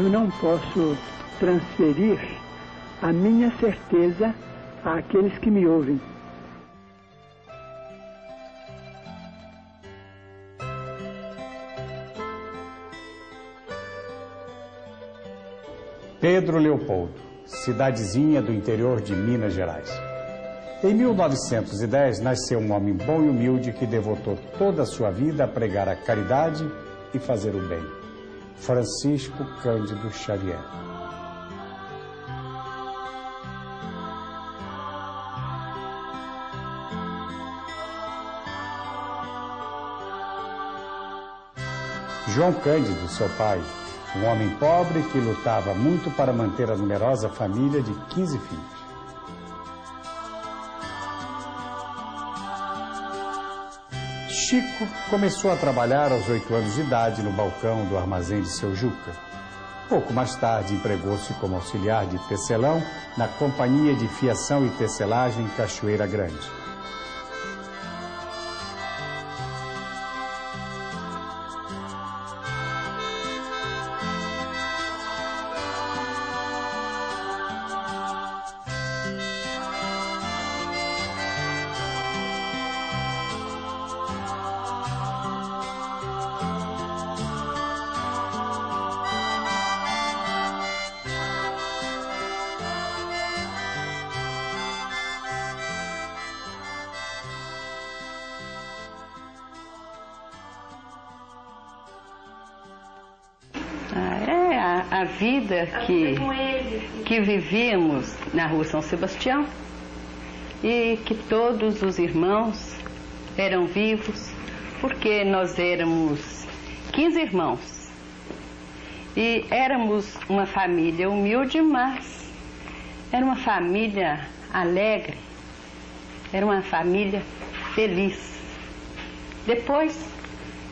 eu não posso transferir a minha certeza àqueles que me ouvem. Pedro Leopoldo, cidadezinha do interior de Minas Gerais. Em 1910, nasceu um homem bom e humilde que devotou toda a sua vida a pregar a caridade e fazer o bem. Francisco Cândido Xavier. João Cândido, seu pai, um homem pobre que lutava muito para manter a numerosa família de 15 filhos. Chico começou a trabalhar aos 8 anos de idade no balcão do armazém de seu Juca. Pouco mais tarde, empregou-se como auxiliar de tecelão na Companhia de Fiação e Tecelagem Cachoeira Grande. A vida que vivíamos na Rua São Sebastião e que todos os irmãos eram vivos, porque nós éramos 15 irmãos e éramos uma família humilde, mas era uma família alegre, era uma família feliz. Depois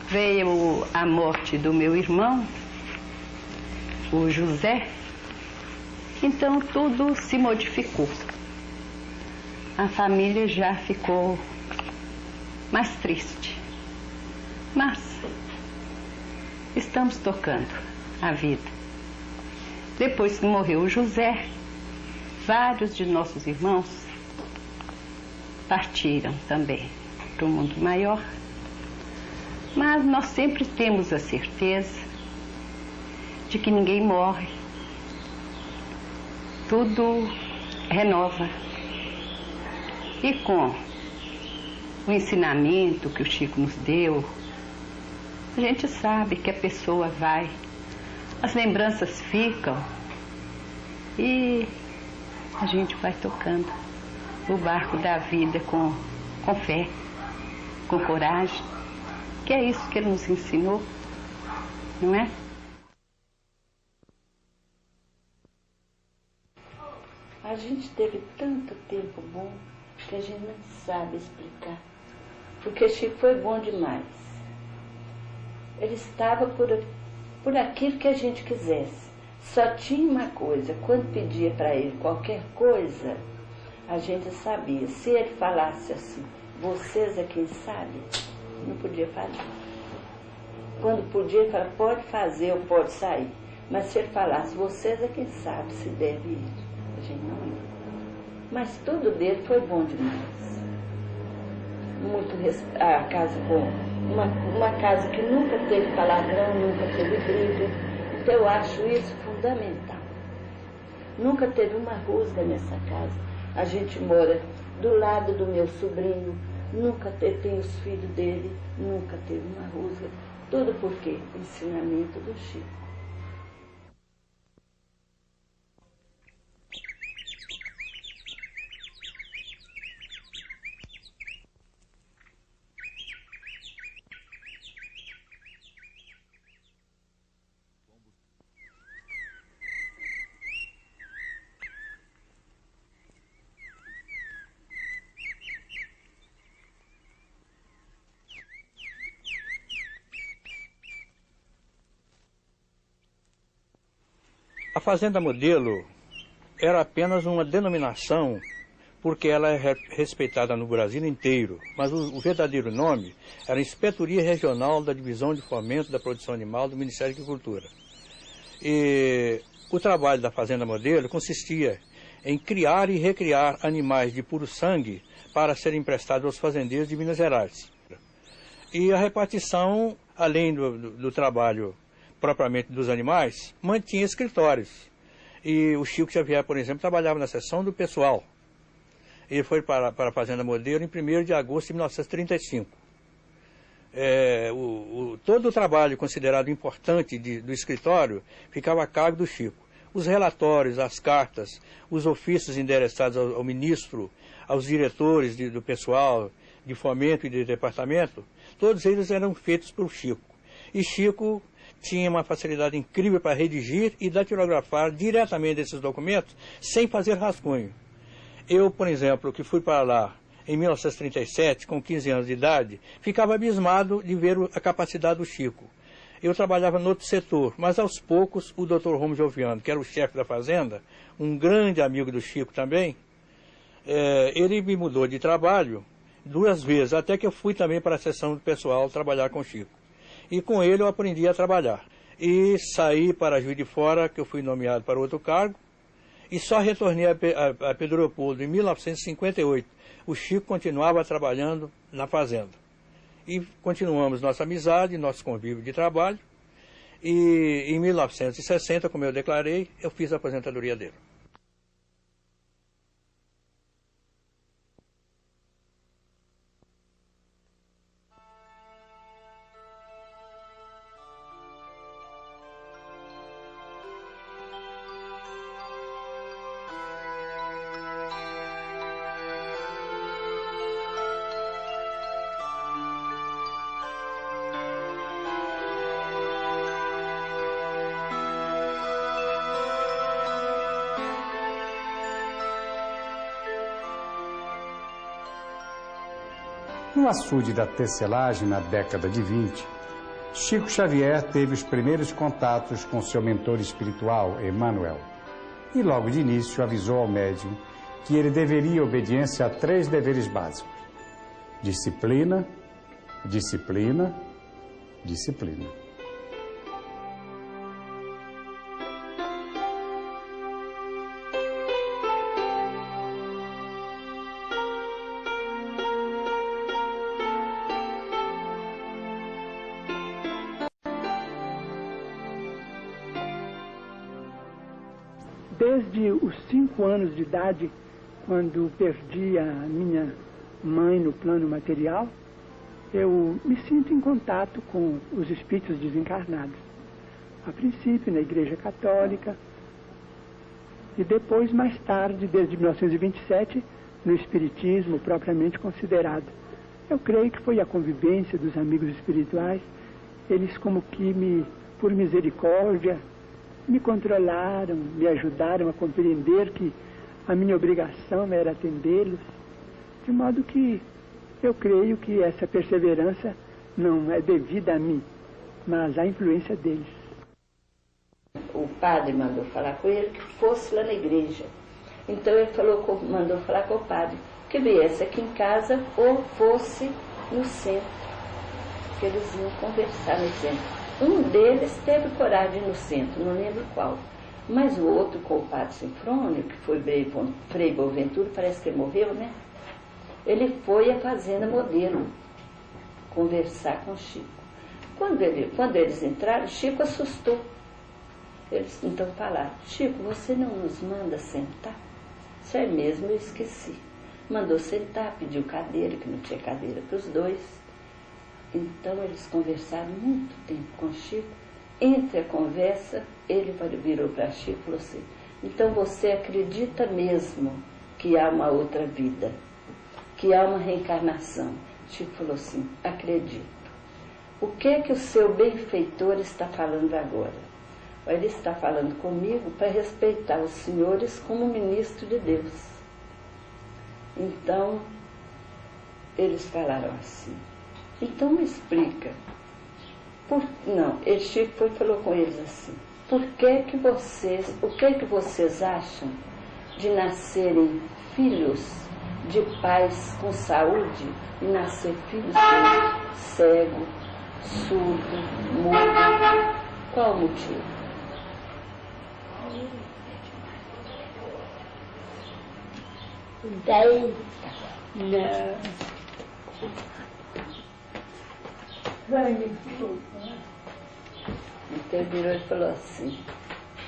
veio a morte do meu irmão, o José, então tudo se modificou. A família já ficou mais triste, mas estamos tocando a vida. Depois que morreu o José, vários de nossos irmãos partiram também para o mundo maior, mas nós sempre temos a certeza de que ninguém morre, tudo renova. E com o ensinamento que o Chico nos deu, a gente sabe que a pessoa vai, as lembranças ficam e a gente vai tocando o barco da vida com fé, com coragem, que é isso que ele nos ensinou, não é? A gente teve tanto tempo bom que a gente não sabe explicar. Porque Chico foi bom demais. Ele estava por aquilo que a gente quisesse. Só tinha uma coisa, quando pedia para ele qualquer coisa, a gente sabia. Se ele falasse assim, vocês é quem sabe, não podia falar. Quando podia, ele falava, pode fazer ou pode sair. Mas se ele falasse, vocês é quem sabe se deve ir. A gente não ia. Mas tudo dele foi bom demais. A casa uma casa que nunca teve palavrão, nunca teve briga. Então eu acho isso fundamental. Nunca teve uma rusga nessa casa. A gente mora do lado do meu sobrinho, nunca tem os filhos dele, nunca teve uma rusga. Tudo por quê? O ensinamento do Chico. A Fazenda Modelo era apenas uma denominação, porque ela é respeitada no Brasil inteiro, mas o verdadeiro nome era Inspetoria Regional da Divisão de Fomento da Produção Animal do Ministério da Agricultura. E o trabalho da Fazenda Modelo consistia em criar e recriar animais de puro sangue para serem emprestados aos fazendeiros de Minas Gerais. E a repartição, além do trabalho propriamente dos animais, mantinha escritórios. E o Chico Xavier, por exemplo, trabalhava na seção do pessoal. Ele foi para a Fazenda Modelo em 1º de agosto de 1935. Todo o trabalho considerado importante do escritório ficava a cargo do Chico. Os relatórios, as cartas, os ofícios endereçados ao ministro, aos diretores do pessoal de fomento e de departamento, todos eles eram feitos por Chico. E Chico tinha uma facilidade incrível para redigir e datilografar diretamente esses documentos sem fazer rascunho. Eu, por exemplo, que fui para lá em 1937, com 15 anos de idade, ficava abismado de ver a capacidade do Chico. Eu trabalhava no outro setor, mas aos poucos o Dr. Romo Joviano, que era o chefe da fazenda, um grande amigo do Chico também, ele me mudou de trabalho 2 vezes, até que eu fui também para a seção do pessoal trabalhar com o Chico. E com ele eu aprendi a trabalhar. E saí para Juiz de Fora, que eu fui nomeado para outro cargo, e só retornei a Pedro Leopoldo em 1958. O Chico continuava trabalhando na fazenda. E continuamos nossa amizade, nosso convívio de trabalho. E em 1960, como eu declarei, eu fiz a aposentadoria dele. No açude da tecelagem, na década de 20, Chico Xavier teve os primeiros contatos com seu mentor espiritual, Emmanuel, e logo de início avisou ao médium que ele deveria obediência a 3 deveres básicos: disciplina, disciplina, disciplina. Desde os 5 anos de idade, quando perdi a minha mãe no plano material, eu me sinto em contato com os espíritos desencarnados. A princípio na Igreja Católica e depois, mais tarde, desde 1927, no Espiritismo propriamente considerado. Eu creio que foi a convivência dos amigos espirituais, eles como que por misericórdia, me controlaram, me ajudaram a compreender que a minha obrigação era atendê-los, de modo que eu creio que essa perseverança não é devida a mim, mas à influência deles. O padre mandou falar com ele que fosse lá na igreja. Então ele mandou falar com o padre que viesse aqui em casa ou fosse no centro, que eles iam conversar no centro. Um deles teve coragem de ir no centro, não lembro qual. Mas o outro, com o padre Sinfrônio, que foi Frei Boaventura, parece que ele morreu, né? Ele foi à Fazenda Modelo conversar com o Chico. Quando eles entraram, Chico assustou. Eles então falaram: Chico, você não nos manda sentar? Isso é mesmo, eu esqueci. Mandou sentar, pediu cadeira, que não tinha cadeira para os dois. Então eles conversaram muito tempo com o Chico. Entre a conversa, ele virou para Chico e falou assim: então você acredita mesmo que há uma outra vida, que há uma reencarnação? Chico falou assim: acredito. O que é que o seu benfeitor está falando agora? Ele está falando comigo para respeitar os senhores como ministro de Deus. Então eles falaram assim: então me explica. Chico foi e falou com eles assim: o que é que vocês acham de nascerem filhos de pais com saúde e nascer filhos de cego, surdo, mudo? Qual o motivo? Daí, Não. Sangue. então ele virou e falou assim,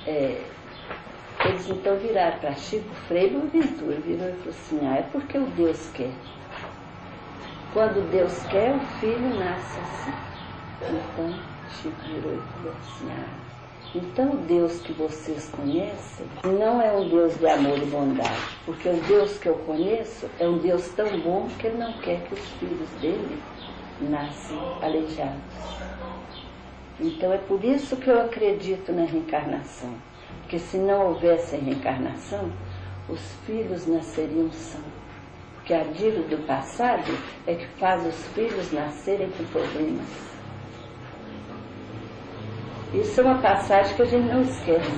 eles então viraram para Chico, Frei Boaventura virou e falou assim, é porque o Deus quer. Quando Deus quer, o filho nasce assim. Então, Chico virou e falou assim, então o Deus que vocês conhecem não é um Deus de amor e bondade, porque o Deus que eu conheço é um Deus tão bom que Ele não quer que os filhos dele nascem aleijados. Então é por isso que eu acredito na reencarnação, porque se não houvesse reencarnação, os filhos nasceriam sãos. Porque a dívida do passado é que faz os filhos nascerem com problemas. Isso é uma passagem que a gente não esquece.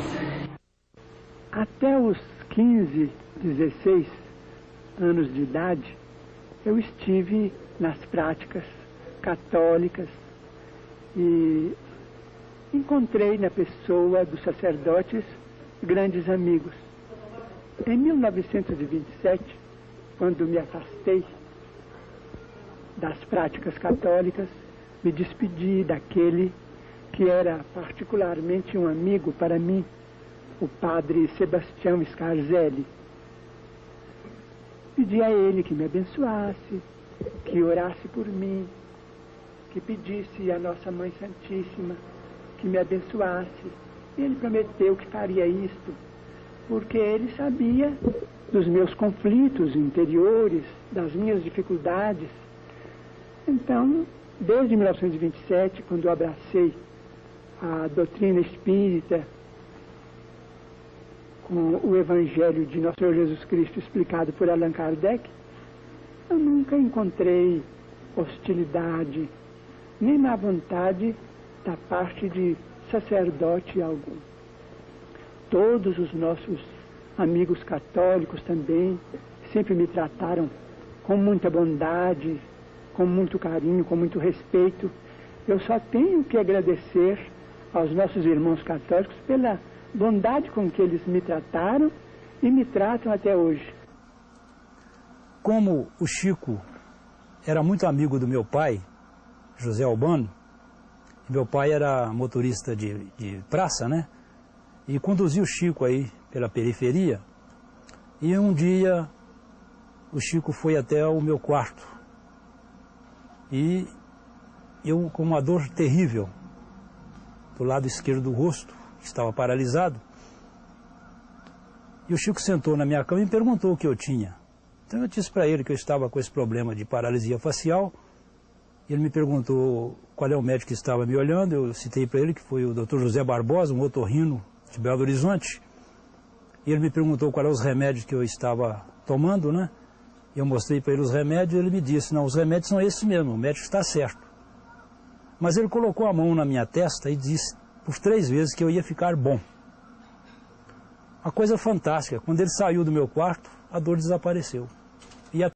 Até os 15, 16 anos de idade, eu estive nas práticas católicas e encontrei na pessoa dos sacerdotes grandes amigos. Em 1927, quando me afastei das práticas católicas, me despedi daquele que era particularmente um amigo para mim, o padre Sebastião Scarzelli. Pedi a ele que me abençoasse, que orasse por mim, que pedisse à Nossa Mãe Santíssima que me abençoasse. Ele prometeu que faria isto, porque ele sabia dos meus conflitos interiores, das minhas dificuldades. Então, desde 1927, quando eu abracei a doutrina espírita com o Evangelho de Nosso Senhor Jesus Cristo explicado por Allan Kardec, eu nunca encontrei hostilidade, nem má vontade da parte de sacerdote algum. Todos os nossos amigos católicos também sempre me trataram com muita bondade, com muito carinho, com muito respeito. Eu só tenho que agradecer aos nossos irmãos católicos pela bondade com que eles me trataram e me tratam até hoje. Como o Chico era muito amigo do meu pai, José Albano, meu pai era motorista de praça, né? E conduziu o Chico aí pela periferia. E um dia o Chico foi até o meu quarto. E eu, com uma dor terrível do lado esquerdo do rosto, que estava paralisado, e o Chico sentou na minha cama e me perguntou o que eu tinha. Então eu disse para ele que eu estava com esse problema de paralisia facial. E ele me perguntou qual é o médico que estava me olhando. Eu citei para ele que foi o Dr. José Barbosa, um otorrino de Belo Horizonte. E ele me perguntou quais eram os remédios que eu estava tomando, né? E eu mostrei para ele os remédios e ele me disse, não, os remédios são esses mesmo, o médico está certo. Mas ele colocou a mão na minha testa e disse por 3 vezes que eu ia ficar bom. Uma coisa fantástica, quando ele saiu do meu quarto, a dor desapareceu.